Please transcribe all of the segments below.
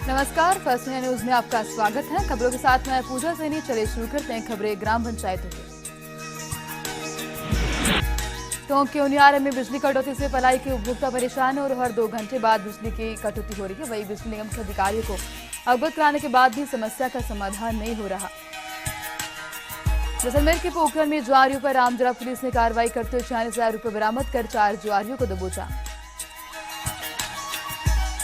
नमस्कार, first India news में आपका स्वागत है। खबरों के साथ मैं पूजा सैनी। चलिए शुरू करते हैं खबरें ग्राम पंचायतों की। टोंक के उनियारे में बिजली कटौती से पलाई के उपभोक्ता परेशान है और हर 2 घंटे बाद बिजली की कटौती हो रही है। वहीं बिजली निगम के अधिकारियों को अवगत कराने के बाद भी समस्या का समाधान नहीं हो रहा। जैसलमेर के पोखरण में जुआरियों पर रामजरा पुलिस ने कार्रवाई करते हुए 46,000 रुपये बरामद कर 4 जुआरियों को दबोचा।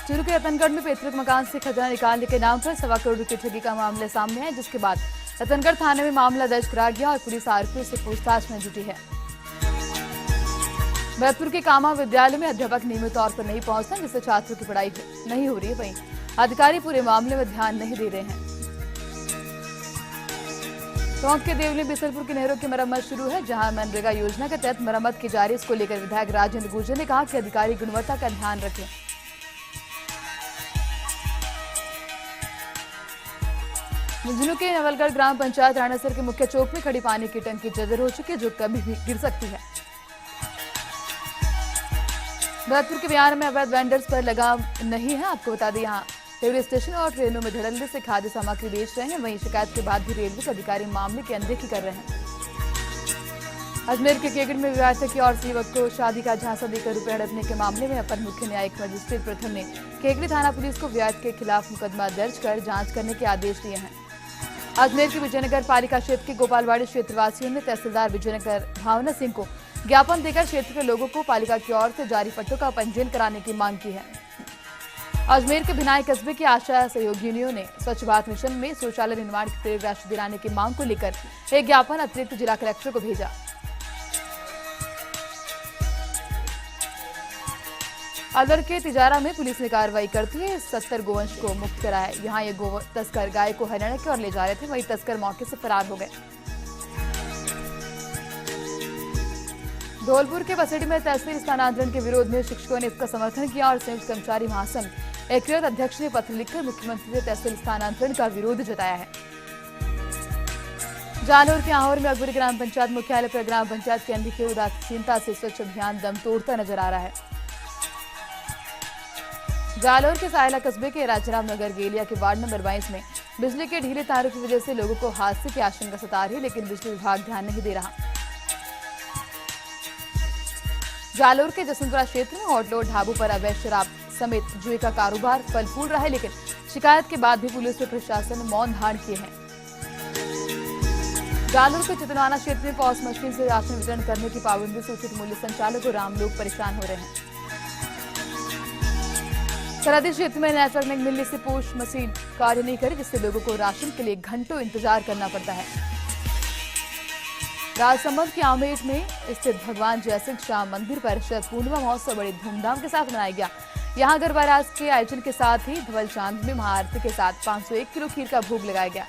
चूरू के रतनगढ़ में पैतृक मकान से खजाना निकालने के नाम पर 1.25 करोड़ रुपए ठगी का मामला सामने आया, जिसके बाद रतनगढ़ थाने में मामला दर्ज करा गया और पुलिस आरोपियों से पूछताछ में जुटी है। भरतपुर के कामा विद्यालय में अध्यापक नियमित तौर पर नहीं पहुंचते, जिससे छात्रों की पढ़ाई नहीं हो रही है। वहीं अधिकारी पूरे मामले में ध्यान नहीं दे रहे हैं। टोंक के देवली बिसलपुर की नहरों की मरम्मत शुरू है, जहां मनरेगा योजना के तहत मरम्मत की जा रही है। इसको लेकर विधायक राजेंद्र गुर्जर ने कहा कि अधिकारी गुणवत्ता का ध्यान रखें। झुंझुनू के नवलगढ़ ग्राम पंचायत राणासर के मुख्य चौक में खड़ी पानी की टंकी जर्जर हो चुकी है, जो कभी भी गिर सकती है। भरतपुर के बिहार में अवैध वेंडर्स पर लगाम नहीं है। आपको बता दें, यहाँ रेलवे स्टेशन और ट्रेनों में धड़ल्ले से खाद्य सामग्री बेच रहे हैं। वहीं शिकायत के बाद भी रेलवे के अधिकारी मामले की अनदेखी कर रहे हैं। अजमेर के केगड़ में विवाहिता की और युवक को शादी का झांसा देकर रुपये हड़पने के मामले में अपर मुख्य न्यायिक मजिस्ट्रेट प्रथम ने केगड़ी थाना पुलिस को विवाहिता के खिलाफ मुकदमा दर्ज कर जांच करने के आदेश दिए हैं। अजमेर के विजयनगर पालिका क्षेत्र के गोपालवाड़ी क्षेत्रवासियों ने तहसीलदार विजयनगर भावना सिंह को ज्ञापन देकर क्षेत्र के लोगों को पालिका की ओर से जारी पट्टों का पंजीयन कराने की मांग की है। अजमेर के भिनाई कस्बे के आशा सहयोगिनियों ने स्वच्छ भारत मिशन में शौचालय निर्माण की तेज राशि दिलाने की मांग को लेकर एक ज्ञापन अतिरिक्त जिला कलेक्टर को भेजा। अलवर के तिजारा में पुलिस ने कार्रवाई करते हुए 70 गोवंश को मुक्त कराया। यहाँ ये गो तस्कर गाय को हरियाणा की ओर ले जा रहे थे, वहीं तस्कर मौके से फरार हो गए। धौलपुर के बसेड़ी में तहसील स्थानांतरण के विरोध में शिक्षकों ने इसका समर्थन किया और संयुक्त कर्मचारी महासंघ एकीकृत अध्यक्ष ने पत्र लिखकर मुख्यमंत्री से तहसील स्थानांतरण का विरोध जताया है। जालोर के आहोर में अकबरी ग्राम पंचायत मुख्यालय पर ग्राम पंचायत के अंधी की उदासीनता से स्वच्छ अभियान दम तोड़ता नजर आ रहा है। जालोर के सायला कस्बे के राजाराम नगर गेलिया के वार्ड नंबर 22 में बिजली के ढीले तारों की वजह से लोगों को हादसे की आशंका सता रही है, लेकिन बिजली विभाग ध्यान नहीं दे रहा। जालोर के जसवंतपुरा क्षेत्र में होटलों ढाबों पर अवैध शराब समेत जुए का कारोबार फल फूल रहा है, लेकिन शिकायत के बाद भी पुलिस और प्रशासन ने मौन धारण किए हैं। जालोर के चितनवाना क्षेत्र में पॉस मशीन से राशन वितरण करने की पाबंदी से उचित मूल्य संचालक और राम लोग परेशान हो रहे हैं। सरहदी क्षेत्र में नेटवर्क नहीं मिलने से पोस्ट मशीन कार्य नहीं करे, जिससे लोगों को राशन के लिए घंटों इंतजार करना पड़ता है। राजसमंद के आमेट में स्थित भगवान जयसिंह शाह मंदिर पर शरद पूर्णिमा महोत्सव बड़ी धूमधाम के साथ मनाया गया। यहाँ गरबा रास के आयोजन के साथ ही धवल चांद में महाआरती के साथ 501 किलो खीर का भोग लगाया गया।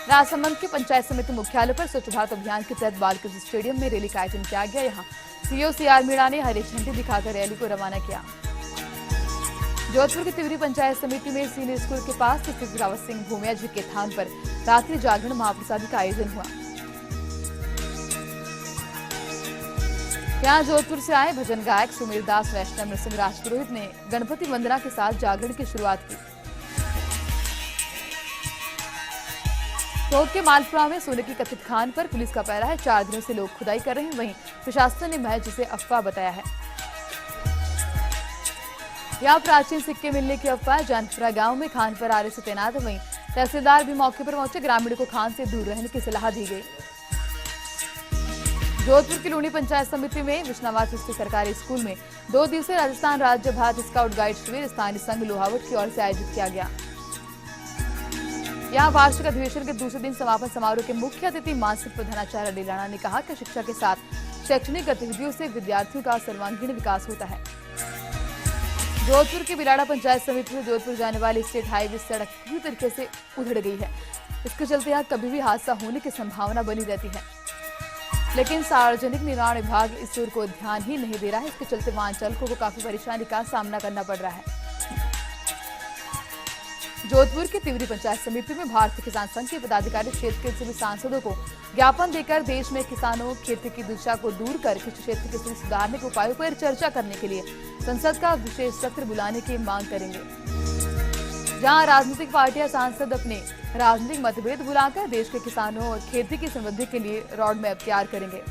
राजसमंद के पंचायत समिति मुख्यालय पर स्वच्छ भारत अभियान के तहत बालकृष्ण स्टेडियम में रैली का आयोजन किया गया। यहाँ सीओ सीआर मीणा ने हरी झंडी दिखाकर रैली को रवाना किया। जोधपुर की तिवरी पंचायत समिति में सीनियर स्कूल के पास स्थित रावत सिंह भूमिया जी के स्थान पर रात्रि जागरण महाप्रसादी का आयोजन हुआ। यहाँ जोधपुर से आए भजन गायक सुमेर दास वैष्णव नरसिंह राजपुरोहित ने गणपति वंदना के साथ जागरण की शुरुआत की। टोंक के मालपुरा में सोने की कथित खान पर पुलिस का पहरा है। 4 दिनों से लोग खुदाई कर रहे हैं, वहीं प्रशासन ने महज इसे अफवाह बताया है। यहाँ प्राचीन सिक्के मिलने की अफवाह। जानपुरा गांव में खान पर आरे से तैनात है, वहीं तहसीलदार भी मौके पर पहुंचे। ग्रामीणों को खान से दूर रहने की सलाह दी गई। जोधपुर की लूणी पंचायत समिति में विष्णावास स्थित सरकारी स्कूल में 2 दिवसीय राजस्थान राज्य भारत स्काउट गाइड शिविर स्थानीय संघ लोहावट की ओर से आयोजित किया गया। यहाँ वार्षिक अधिवेशन के दूसरे दिन समापन समारोह के मुख्य अतिथि मानसिक प्रधानाचार्य डीलाना ने कहा कि शिक्षा के साथ शैक्षणिक गतिविधियों से विद्यार्थियों का सर्वांगीण विकास होता है। जोधपुर की बिलाड़ा पंचायत समिति में जोधपुर जाने वाली स्टेट हाईवे सड़क पूरी तरीके से उधड़ गई है। इसके चलते यहाँ कभी भी हादसा होने की संभावना बनी रहती है, लेकिन सार्वजनिक निर्माण विभाग इस ओर को ध्यान ही नहीं दे रहा है। इसके चलते वाहन चालकों को काफी परेशानी का सामना करना पड़ रहा है। जोधपुर की तिवरी पंचायत समिति में भारतीय किसान संघ के पदाधिकारी क्षेत्र के सभी सांसदों को ज्ञापन देकर देश में किसानों खेती की दिशा को दूर कर कृषि क्षेत्र के सुधारने के उपायों पर चर्चा करने के लिए संसद का विशेष सत्र बुलाने की मांग करेंगे। जहां राजनीतिक पार्टियां सांसद अपने राजनीतिक मतभेद भुलाकर देश के किसानों और खेती की समृद्धि के लिए रोड मैप तैयार करेंगे।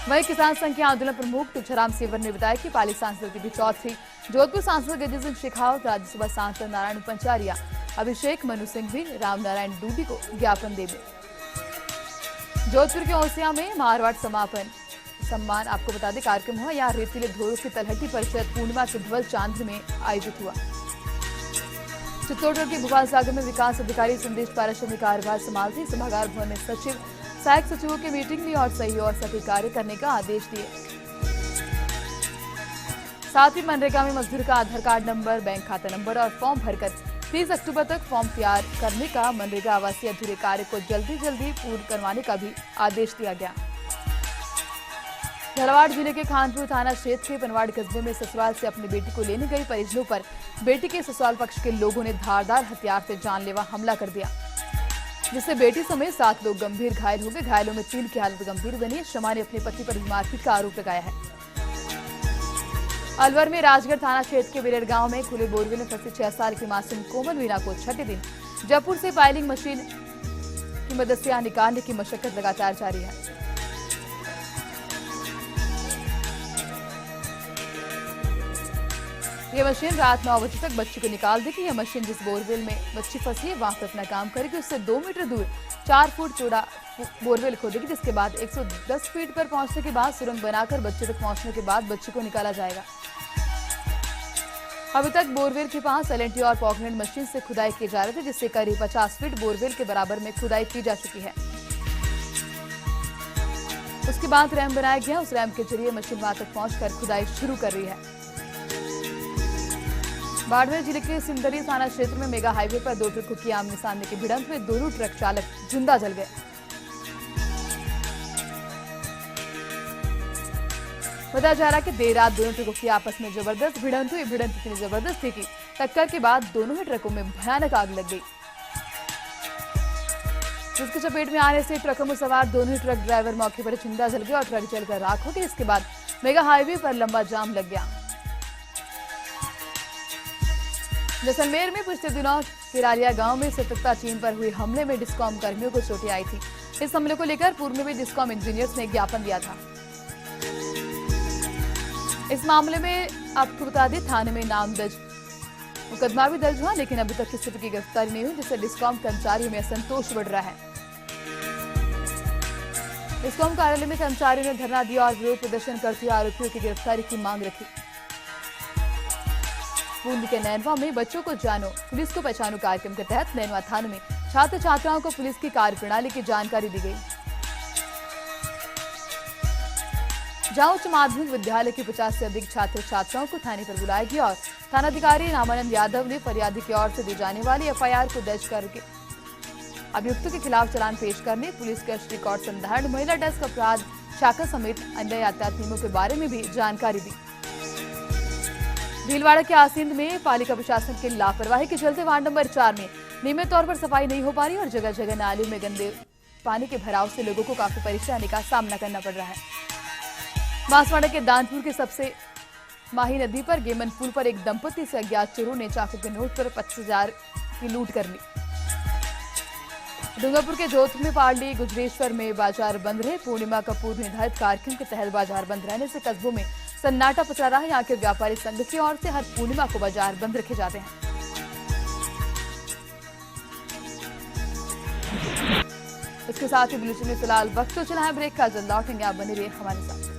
वहीं किसान संघ के आंदोलन प्रमुख तुलसीराम सेवर ने बताया कि पाली सांसद दीपी चौधरी, जोधपुर सांसद गजेंद्र सिंह शेखावत, राज्यसभा सांसद नारायण पंचारिया, अभिषेक मनु सिंघवी, राम नारायण डूडी को ज्ञापन देंगे। जोधपुर के ओसिया में मारवाड़ समापन सम्मान आपको बता दें कार्यक्रम हुआ। यहाँ रेतीले धोरों की तलहटी परिषद पूर्णिमा के ध्वज चांद्र में आयोजित हुआ। चित्तौड़गढ़ के भोपाल सागर में विकास अधिकारी संदेश पाराशर ने कार्यभार संभालते सभागार भवन में सचिव, सहायक सचिवों की मीटिंग ली और सही और सटीक कार्य करने का आदेश दिए। साथ ही मनरेगा में मजदूर का आधार कार्ड नंबर, बैंक खाता नंबर और फॉर्म भरकर 30 अक्टूबर तक फॉर्म तैयार करने का, मनरेगा आवासीय अधूरे कार्य को जल्दी पूर्ण करवाने का भी आदेश दिया गया। झालावाड़ जिले के खानपुर थाना क्षेत्र के पनवाड़ कस्बे में ससुराल से अपनी बेटी को लेने गई परिजनों पर बेटी के ससुराल पक्ष के लोगों ने धारदार हथियार से जानलेवा हमला कर दिया, जिससे बेटी समेत 7 लोग गंभीर घायल हो गए। घायलों में 3 की हालत गंभीर बनी। शमा ने अपने पति पर मारपीट का आरोप लगाया है। अलवर में राजगढ़ थाना क्षेत्र के बिरेर गांव में खुले बोरवेल में फंसी 6 साल की मासूम कोमल मीना को छठे दिन जयपुर से पाइलिंग मशीन की मदद से यहां निकालने की मशक्कत लगातार जारी है। यह मशीन रात 9 बजे तक बच्ची को निकाल देगी। यह मशीन जिस बोरवेल में बच्ची फंसी है वहां पर अपना काम करेगी। उससे 2 मीटर दूर 4 फुट चौड़ा बोरवेल खोदेगी, जिसके बाद 110 फीट पर पहुंचने के बाद सुरंग बनाकर बच्चे तक पहुंचने के बाद बच्ची को निकाला जाएगा। अभी तक बोरवेल के पास एलएनटी और पॉकनेट मशीन से खुदाई की जा रही थी, जिससे करीब 50 फीट बोरवेल के बराबर में खुदाई की जा चुकी है। उसके बाद रैम बनाया गया। उस रैम के जरिए मशीन वहां तक पहुंचकर खुदाई शुरू कर रही है। बाड़मेर जिले के सिंदरी थाना क्षेत्र में मेगा हाईवे पर 2 ट्रकों की आमने सामने की भिड़ंत में दोनों ट्रक चालक जिंदा जल गए। बताया जा रहा है कि देर रात दोनों ट्रकों की आपस में जबरदस्त भिड़ंत हुई। भिड़ंत इतनी जबरदस्त थी कि टक्कर के बाद दोनों ही ट्रकों में भयानक आग लग गई, जिसकी चपेट में आने से ट्रकों में सवार दोनों ही ट्रक ड्राइवर मौके पर जिंदा जल गए और ट्रक जलकर राख हो गए। इसके बाद मेगा हाईवे पर लंबा जाम लग गया। जैसलमेर में पिछले दिनों किरालिया गांव में सतर्कता टीम पर हुए हमले में डिस्कॉम कर्मियों को चोटें आई थी। इस हमले को लेकर पूर्व में भी डिस्कॉम इंजीनियर्स ने ज्ञापन दिया था। इस मामले में आपको बता दें थाने में मुकदमा भी दर्ज हुआ, लेकिन अभी तक किसी की गिरफ्तारी नहीं हुई, जिससे डिस्कॉम कर्मचारियों में असंतोष बढ़ रहा है। डिस्कॉम कार्यालय में कर्मचारियों ने धरना दिया और विरोध प्रदर्शन करते हुए आरोपियों की गिरफ्तारी की मांग रखी। बूंदी के नैनवा में बच्चों को जानो पुलिस को पहचानो कार्यक्रम के तहत नैनवा थाने में छात्र छात्राओं को पुलिस की कार्यप्रणाली की जानकारी दी गई। जहां उच्च माध्यमिक विद्यालय के 50 से अधिक छात्र छात्राओं को थाने पर बुलाया गया और थानाधिकारी रामानंद यादव ने फरियादी की ओर से दी जाने वाली एफआईआर को दर्ज करके अभियुक्तों के खिलाफ चालान पेश करने, पुलिस के रिकॉर्ड संधारण, महिला डेस्क अपराध शाखा समेत अन्य यातायात नियमों के बारे में भी जानकारी दी। भीलवाड़ा के आसिंद में पालिका प्रशासन की लापरवाही के चलते वार्ड नंबर 4 में नियमित तौर पर सफाई नहीं हो पा रही और जगह जगह नालियों में गंदे पानी के भराव से लोगों को काफी परेशानी का सामना करना पड़ रहा है। बांसवाड़ा के दानपुर के सबसे माही नदी पर गेमन पुल पर एक दंपति से अज्ञात चोरों ने चाकू के नोट पर 25,000 की लूट कर ली। डूंगरपुर के जोधपुर में पारडी गुजरेश्वर में बाजार बंद रहे। पूर्णिमा का पूर्व निर्धारित कार्यक्रम के तहत बाजार बंद रहने से कस्बों में सन्नाटा पसरा रहा है। यहाँ के व्यापारी संघ की ओर से हर पूर्णिमा को बाजार बंद रखे जाते हैं। इसके साथ ही बुलेटिन में फिलहाल वक्त तो चला है ब्रेक का, जल्द लौटेंगे, आप बने रहिए हमारे साथ।